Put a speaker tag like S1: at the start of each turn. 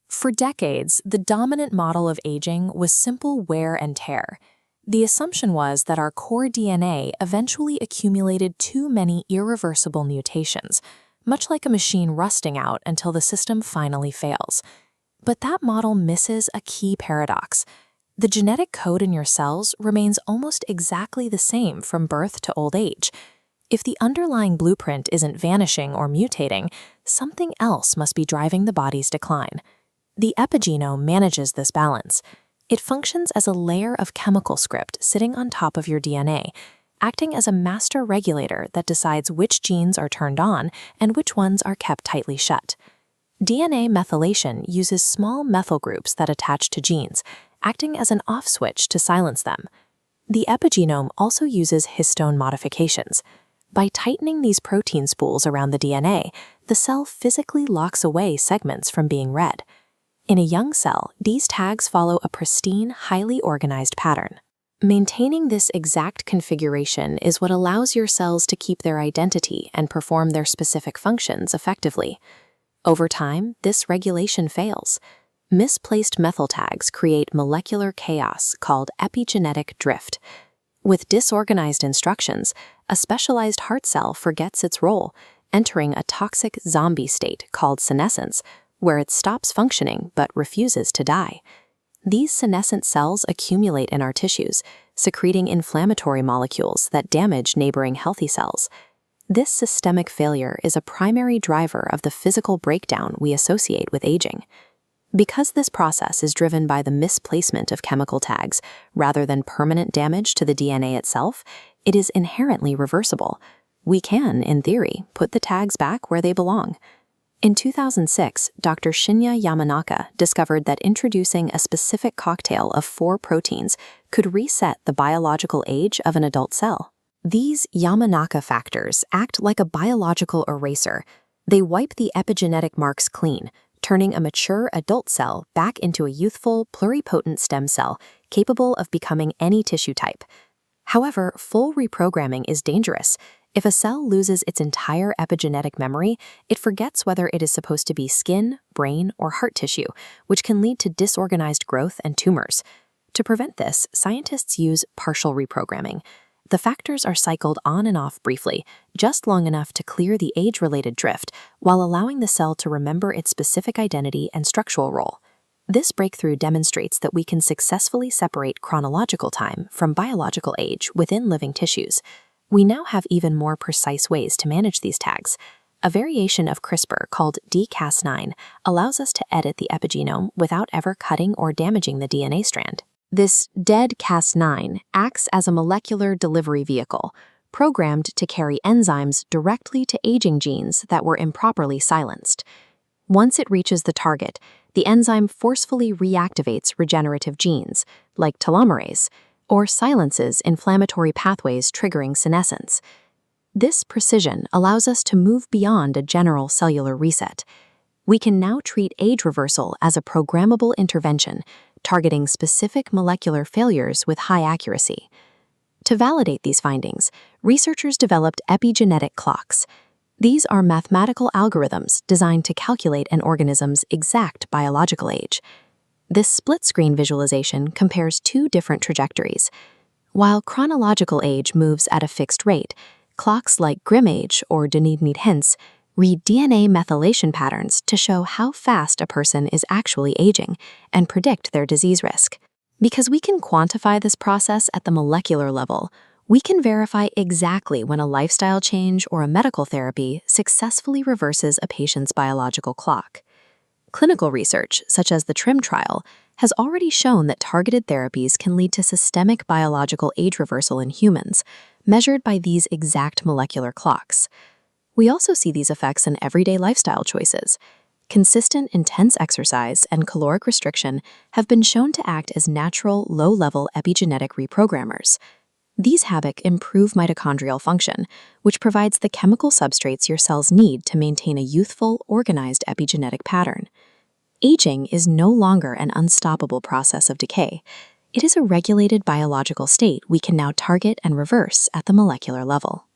S1: For decades, the dominant model of aging was simple wear and tear. The assumption was that our core DNA eventually accumulated too many irreversible mutations, much like a machine rusting out until the system finally fails. But that model misses a key paradox. The genetic code in your cells remains almost exactly the same from birth to old age. If the underlying blueprint isn't vanishing or mutating, something else must be driving the body's decline. The epigenome manages this balance. It functions as a layer of chemical script sitting on top of your DNA, acting as a master regulator that decides which genes are turned on and which ones are kept tightly shut. DNA methylation uses small methyl groups that attach to genes, acting as an off switch to silence them. The epigenome also uses histone modifications. By tightening these protein spools around the DNA, the cell physically locks away segments from being read. In a young cell, these tags follow a pristine, highly organized pattern. Maintaining this exact configuration is what allows your cells to keep their identity and perform their specific functions effectively. Over time, this regulation fails. Misplaced methyl tags create molecular chaos called epigenetic drift. With disorganized instructions, a specialized heart cell forgets its role, entering a toxic zombie state called senescence, where it stops functioning but refuses to die. These senescent cells accumulate in our tissues, secreting inflammatory molecules that damage neighboring healthy cells. This systemic failure is a primary driver of the physical breakdown we associate with aging. Because this process is driven by the misplacement of chemical tags rather than permanent damage to the DNA itself, it is inherently reversible. We can, in theory, put the tags back where they belong. In 2006, Dr. Shinya Yamanaka discovered that introducing a specific cocktail of 4 proteins could reset the biological age of an adult cell. These Yamanaka factors act like a biological eraser. They wipe the epigenetic marks clean, turning a mature adult cell back into a youthful, pluripotent stem cell capable of becoming any tissue type. However, full reprogramming is dangerous. If a cell loses its entire epigenetic memory, it forgets whether it is supposed to be skin, brain, or heart tissue, which can lead to disorganized growth and tumors. To prevent this, scientists use partial reprogramming. The factors are cycled on and off briefly, just long enough to clear the age-related drift, while allowing the cell to remember its specific identity and structural role. This breakthrough demonstrates that we can successfully separate chronological time from biological age within living tissues. We now have even more precise ways to manage these tags. A variation of CRISPR called dCas9 allows us to edit the epigenome without ever cutting or damaging the DNA strand. This dead Cas9 acts as a molecular delivery vehicle, programmed to carry enzymes directly to aging genes that were improperly silenced. Once it reaches the target, the enzyme forcefully reactivates regenerative genes, like telomerase, or silences inflammatory pathways triggering senescence. This precision allows us to move beyond a general cellular reset. We can now treat age reversal as a programmable intervention, targeting specific molecular failures with high accuracy. To validate these findings, researchers developed epigenetic clocks. These are mathematical algorithms designed to calculate an organism's exact biological age. This split-screen visualization compares 2 different trajectories. While chronological age moves at a fixed rate, clocks like GrimAge or Dunedin-Hens read DNA methylation patterns to show how fast a person is actually aging and predict their disease risk. Because we can quantify this process at the molecular level, we can verify exactly when a lifestyle change or a medical therapy successfully reverses a patient's biological clock. Clinical research, such as the TRIM trial, has already shown that targeted therapies can lead to systemic biological age reversal in humans, measured by these exact molecular clocks. We also see these effects in everyday lifestyle choices. Consistent, intense exercise and caloric restriction have been shown to act as natural, low-level epigenetic reprogrammers. These habits improve mitochondrial function, which provides the chemical substrates your cells need to maintain a youthful, organized epigenetic pattern. Aging is no longer an unstoppable process of decay. It is a regulated biological state we can now target and reverse at the molecular level.